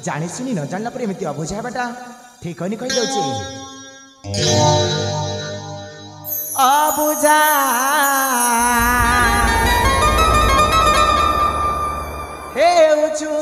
जानी सुनी न जानला पर एमती अबुझा बाटा ठीक नहीं कही दउची अबुझा हे उचू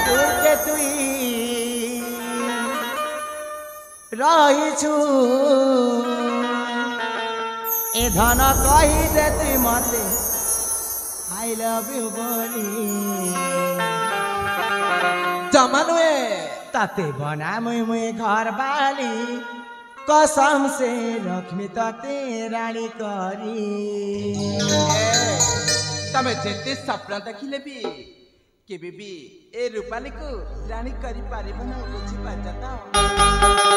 दूर के तुई रही छु ए धन कही दे तुई मते आई लव यू बोली जमानुए ताते बना मुई घर बाली कसम से रखमी ताते रानी करी तमे जेते सपना देखिले भी केबे भी ए रूपाली को रानी करी पारिबो न बुझी पाजता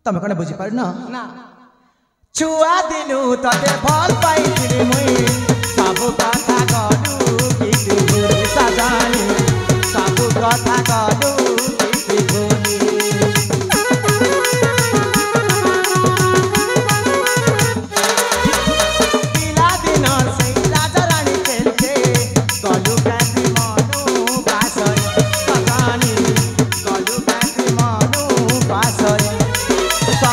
तमे कने बुझी पार ना छुआ दिनु तते भल पाइथिली मुई सब कथा कहलु किति भूली सजानी सब कथा कहलु किति भूली पिला दिन से राजा रानी खेलते कहलु कैसी मनु बासई सजानी कहलु कैसी मनु बासई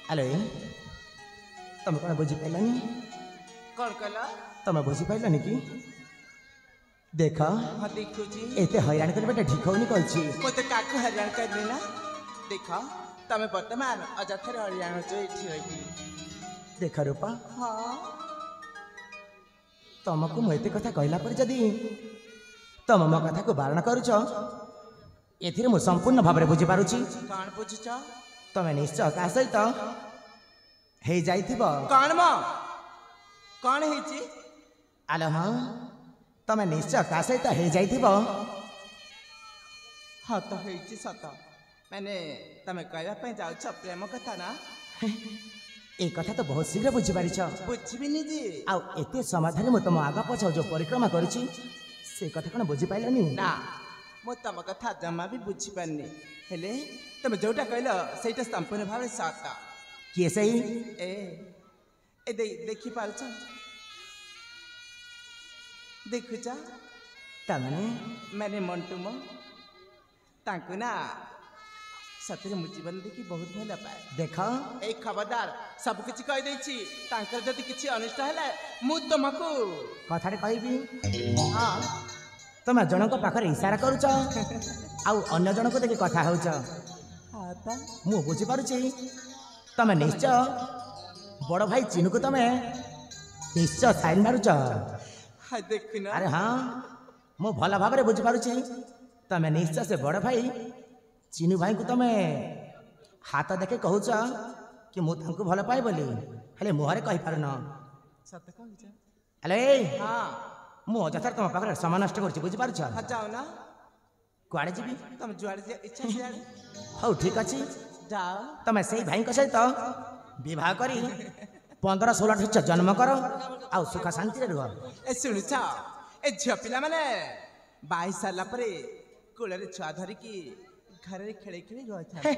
हेलो ତମେ କଣ ବୁଝିପାରିଲନି? କଣ କହିଲ? ତମେ ବୁଝିପାରିଲନି କି? ଦେଖ ହଁ ଦେଖୁଛି। ଏତେ ହଇରାଣ କରିବାଟା ଠିକ ହଉନି କହୁଛି। ମତେ କାକୁ ହଇରାଣ କରିଲି ନା? ଦେଖ ତମେ ବର୍ତ୍ତମାନ ଅଯଥାରେ ହଇରାଣ ହଉଛ ଏଠି ରହିକି। ଦେଖ ରୂପା, ହଁ ତମକୁ ମୁଁ ଏତେ କଥା କହିଲା ପରେ ଯଦି ତମ ମୋ କଥାକୁ ବାରଣ କରୁଛ, ଏଥିରେ ମୁଁ ସମ୍ପୂର୍ଣ୍ଣ ଭାବରେ ବୁଝିପାରୁଛି। କଣ ବୁଝୁଛ? ତମେ ନିଶ୍ଚୟ କାହା ସହିତ ହେଇଯାଇଥିବ। କଣ ମ କଣ ହେଇଛି? ଆଲୋ ହଁ, ତମେ ନିଶ୍ଚୟ କାହା ସହିତ ହେଇଯାଇଥିବ। ହଁ ତ ହେଇଛି ସତ। ମାନେ ତମେ କହିବା ପାଇଁ ଯାଉଛ ପ୍ରେମ କଥା ନା? ଏ କଥା ତ ବହୁତ ଶୀଘ୍ର ବୁଝିପାରିଛ। ବୁଝିବିନି ଯେ। ଆଉ ଏତେ ସମାଧାନରେ ମୁଁ ତମ ଆଗ ପଛ ଯୋଉ ପରିକ୍ରମା କରିଛି, ସେ କଥା କଣ ବୁଝିପାରିଲନି? ନା, ମୁଁ ତମ କଥା ଜମା ବି ବୁଝିପାରିନି। ହେଲେ ତମେ ଯୋଉଟା କହିଲ ସେଇଟା ସମ୍ପୂର୍ଣ୍ଣ ଭାବରେ ସତ। କିଏ ସେଇ? ଏ ଦେଖିପାରୁଛ? ଦେଖୁଛ? ମାନେ ମଣ୍ଟୁ ମ ତାଙ୍କୁ ନା ସତରେ ମୁଁ ଜୀବନ ଦେଖି ବହୁତ ଭଲ ପାଏ। ଦେଖ ଏଇ ଖବରଦାର ସବୁ କିଛି କହିଦେଇଛି। ତାଙ୍କର ଯଦି କିଛି ଅନିଷ୍ଟ ହେଲା ମୁଁ ତୁମକୁ କଥାଟେ କହିବି। ହଁ, ତମେ ଜଣଙ୍କ ପାଖରେ ଇଶାରା କରୁଛ ଆଉ ଅନ୍ୟ ଜଣଙ୍କୁ ଦେଖି କଥା ହେଉଛ। ମୁଁ ବୁଝିପାରୁଛି ତମେ ନିଶ୍ଚୟ ବଡ଼ ଭାଇ ଚିନୁକୁ ତମେ ନିଶ୍ଚୟ ସାଇନ୍ ମାରୁଛ। ଦେଖୁନ। ଆରେ ହଁ, ମୁଁ ଭଲ ଭାବରେ ବୁଝିପାରୁଛି ତମେ ନିଶ୍ଚୟ ସେ ବଡ଼ ଭାଇ ଚିନୁ ଭାଇଙ୍କୁ ତମେ ହାତ ଦେଖେ କହୁଛ କି ମୁଁ ତାଙ୍କୁ ଭଲ ପାଏ ବୋଲି, ହେଲେ ମୁହଁରେ କହିପାରୁନ। ସତ କହୁଛ? ହେଲେ ହଁ, ମୁଁ ଅଯଥାରେ ତମ ପାଖରେ ସମୟ ନଷ୍ଟ କରୁଛି, ବୁଝିପାରୁଛ? ଯାଉନ। କୁଆଡ଼େ ଯିବି? ତମେ ଯୁଆଡ଼େ ଇଚ୍ଛା ସିଆଡ଼େ। ହଉ ଠିକ୍ ଅଛି, ଯାଅ। ତମେ ସେଇ ଭାଇଙ୍କ ସହିତ ବିବାହ କରି 15-16 ଜନ୍ମ କର ଆଉ ସୁଖ ଶାନ୍ତିରେ ରୁହ। ଶୁଣୁଛ, ଏ ଝିଅ ପିଲାମାନେ ବାହି ସାରିଲା ପରେ କୋଳରେ ଛୁଆ ଧରିକି ଘରରେ ଖେଳି ଖେଳି ରହିଥାନ୍ତି।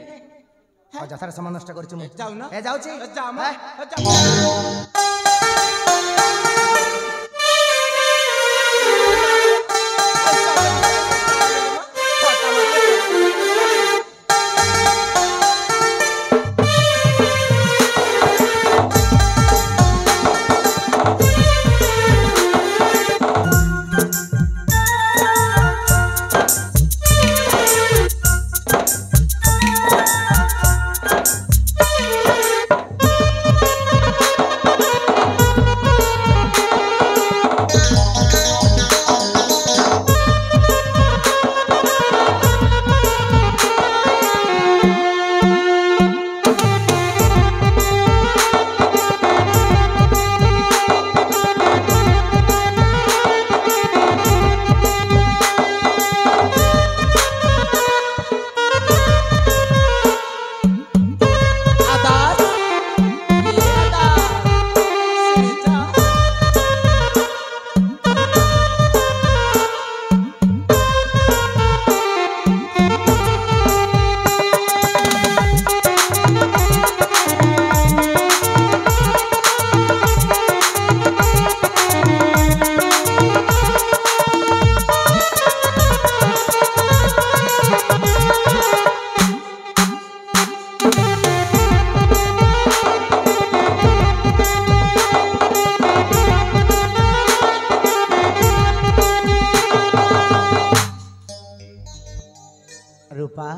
ଅଯଥାରେ ସମୟ ନଷ୍ଟ କରୁଛି ମୁଁ। ଯାଉନ। ଯାଉଛି। रूपा,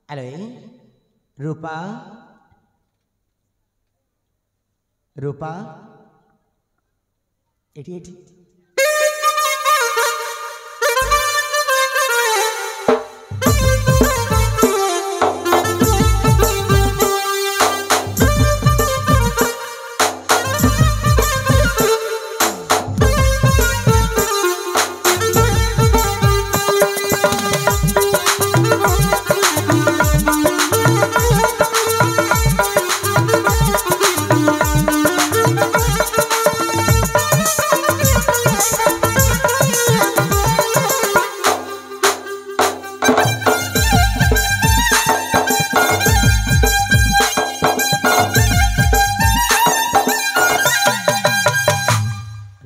अरे रूपा, रूपा, एटी एटी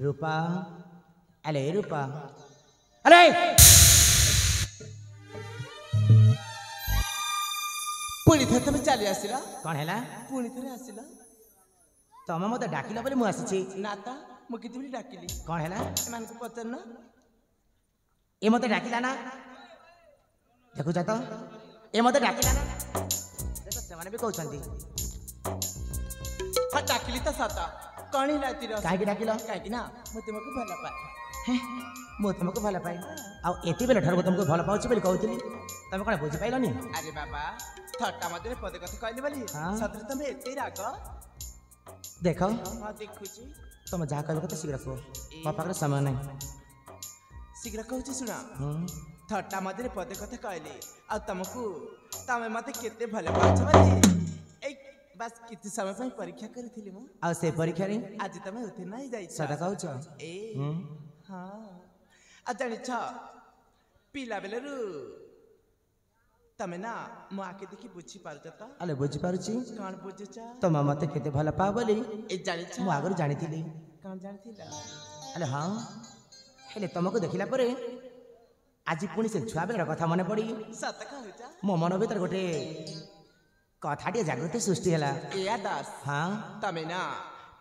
रूपा, अरे रूपा, अरे पुणी थे तुम चली आसिला। कौन है? पुणी थे आसिला। ତମେ ମତେ ଡାକିଲ ବୋଲି ମୁଁ ଆସିଛି। ନା ତ ମୁଁ କେତେବେଳେ ଡାକିଲି? କଣ ହେଲା? ଏମାନଙ୍କୁ ପଚାରୁନ। ଏ ମତେ ଡାକିଲା ନା? ଦେଖୁଛ ତ ଏ ମତେ ଡାକିଲା ନା? ଦେଖ ସେମାନେ ବି କହୁଛନ୍ତି। ହଁ ଡାକିଲି ତ ସତ। କଣ ହେଲା ଏଥିର? କାହିଁକି ଡାକିଲ? କାହିଁକି ନା ମୁଁ ତୁମକୁ ଭଲ ପାଏ। ମୁଁ ତୁମକୁ ଭଲ ପାଏ ଆଉ ଏତେବେଳେ ଠାରୁ ମୁଁ ତୁମକୁ ଭଲ ପାଉଛି ବୋଲି କହୁଥିଲି। ତମେ କଣ ବୁଝିପାରିଲନି? ଆରେ ବାବା ଥଟ୍ଟା ମଧ୍ୟରେ ପଦେ କଥା କହିଲି ବୋଲି ସତରେ ତମେ ଏତେ ରାଗ? ଦେଖ ହଁ ଦେଖୁଛି। ତମେ ଯାହା କହିବ କଥା ଶୀଘ୍ର କୁହ, ମୋ ପାଖରେ ସମୟ ନାହିଁ। ଶୀଘ୍ର କହୁଛି ଶୁଣ। ଥଟ୍ଟା ମଧ୍ୟରେ ପଦେ କଥା କହିଲି ଆଉ ତମେ ମତେ କେତେ ଭଲ ପାଉଛ ବୋଲି ଏଇ ବାସ୍ କିଛି ସମୟ ପାଇଁ ପରୀକ୍ଷା କରିଥିଲି ମୁଁ। ଆଉ ସେ ପରୀକ୍ଷାରେ ଆଜି ତମେ ଉତ୍ତୀର୍ଣ୍ଣ ହେଇଯାଇଛ। ସତ କହୁଛ? ହଁ ଆଉ ଜାଣିଛ ପିଲା ବେଳରୁ ତମେ ନା ମୋ ଆଖି ଦେଖି ବୁଝିପାରୁଛ ତ? ଆଲେ ବୁଝିପାରୁଛି। କଣ ବୁଝୁଛ? ତମେ ମତେ କେତେ ଭଲ ପାଅ ବୋଲି ଏ ଜାଣିଛ? ମୁଁ ଆଗରୁ ଜାଣିଥିଲି। କଣ ଜାଣିଥିଲ? ଆଲେ ହଁ, ହେଲେ ତମକୁ ଦେଖିଲା ପରେ ଆଜି ପୁଣି ସେ ଛୁଆ ବେଳର କଥା ମନେ ପଡି ସତ କହୁଛ? ମୋ ମନ ଭିତରେ ଗୋଟେ କଥାଟିଏ ଜାଗୃତି ସୃଷ୍ଟି ହେଲା। ଏୟା ଦାସ ହଁ ତମେ ନା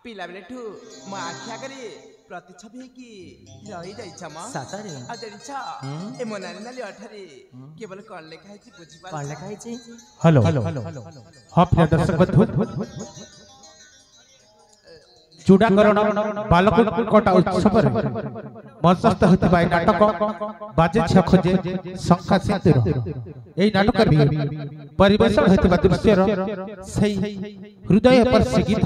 ପିଲା ବେଳଠୁ ମୋ ଆଖି ଆଗରେ ପ୍ରତିଛବି ହେଇକି ରହିଯାଇଛ ମ। ସତରେ? ଆଉ ଜାଣିଛ ଏ ମୋ ନାଲି ନାଲି ଅଠାରେ କେବଳ କଣ ଲେଖା ହେଇଛି ବୁଝିପାରୁଛ? କଣ ଲେଖା ହେଇଛି? हेलो हाँ प्रिय दर्शक बंधु चूड़ाकरण बालकुट कोटा उत्सव मंचस्थ होता नाटक बाजे छ खोजे शंखा सिंदूर एई नाटक परिवेशन होता दृश्यर हृदय पर से गीत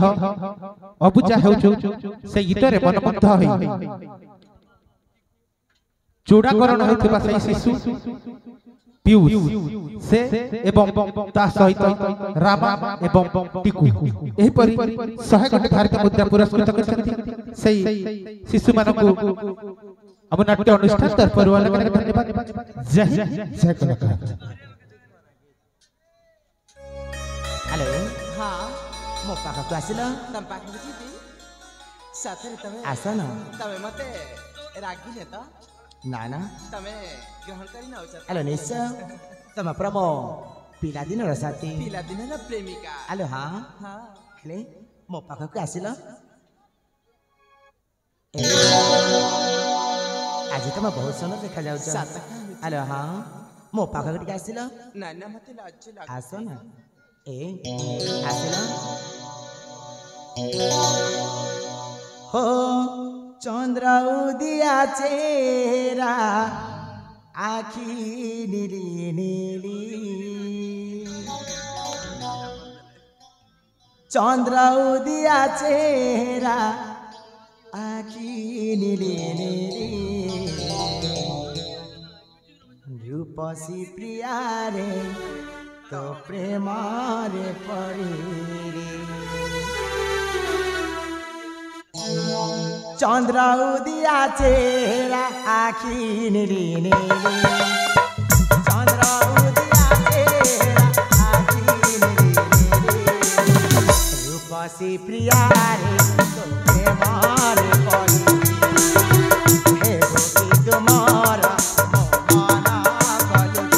अबुझा हो से गीत मनमुग्ध हो चूड़ाकरण होता शिशु पीयूष से एवं ता सहित रामा एवं टिकू एही परि 100 कोटी भारतीय मुद्रा पुरस्कृत करथि सेही शिशु मानकु अब नाट्य अनुष्ठान तरफरु अनेक धन्यवाद। जय कलाकार। हेलो हाँ ମୋ ପାଖକୁ ଆସିଲ? ତମ ପାଖକୁ ଯିବି ସାଥରେ ତମେ ଆସ ନା। ତମେ ମତେ ରାଗିଲେ ତ? ନା ନା ତମେ ଗ୍ରହଣ କରି ନଉଛ? ହେଲୋ ନିଶ୍ଚୟ, ତମେ ପୁରା ମୋ ପିଲାଦିନର ସାଥୀ, ପିଲାଦିନର ପ୍ରେମିକା। ଆଲୋ ହଁ ହଁ ହେଲେ ମୋ ପାଖକୁ ଆସିଲ? ଆଜି ତମେ ବହୁତ ସୁନ୍ଦର ଦେଖାଯାଉଛ। ଆଲୋ ହଁ ମୋ ପାଖକୁ ଟିକେ ଆସିଲ? ନା ନା ମତେ ଲାଜ ଲାଗୁଛି। ଆସ ନା। ଆସିଲ? हो चंद्र उदिया चेहरा आखी नीली नीली, चंद्र उदिया चेहरा आखी नीली नीली, रूपसी प्रिया रे तो प्रेम रे पड़ी रे, चंद्र उदिया चेहरा आखी नीली नीली, चंद्र उदिया चेहरा आखी नीली नीली, रूपसी प्रिया रे तो प्रेम रे पड़ी हे गोपी तुम्हारा मोहना कलु।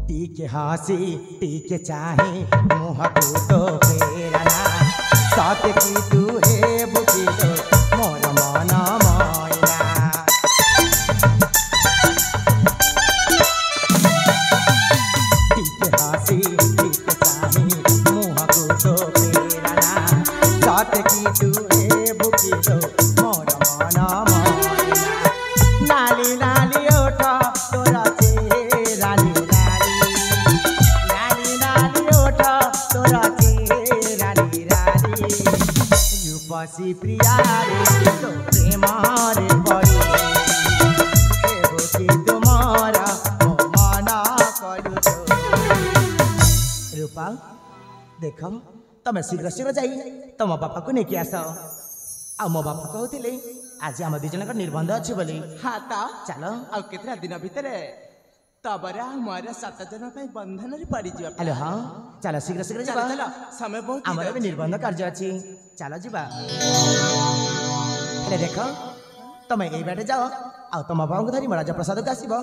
टीके हंसी टीके चाहे मुँह को तो फेरना, साथ की तू है बुकी तो मोर मन मोइना, टीके हंसी टीके चाहे मुँह को तो फेरना, बाटे की तुए बुकिलो मोर मन मोहना नाली नाली ओठा तोरा चेहरा निराली नाली नाली ओठा तोरा चेहरा निराली रूपसी प्रिया रे तो प्रेम रे पड़ी हे बुकी तुम्हारा मन करू रूपा देख तमें शीघ्र शीघ्र जाई तुम बापा को लेकिन आस आ मो बापा कहते आज आम दी जन निबंध अच्छे बोली हाँ तो चल ଆଉ କେତେଟା ଦିନ ଭିତରେ ତବରେ ମୋର 7 ଜଣ ପାଇଁ ବନ୍ଧନରେ ପଡ଼ିଯିବା। हेलो हाँ चल शीघ्र शीघ्र ଚାଲ जा ଚାଲ ସମୟ ବହୁତ आमर भी निबंध कार्य अच्छी चल जा हेले देख तुम यही बाटे जाओ आ तुम बापा को धरी राजा प्रसाद को आसब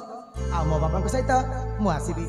आ मो बापा सहित मुझे आसबि।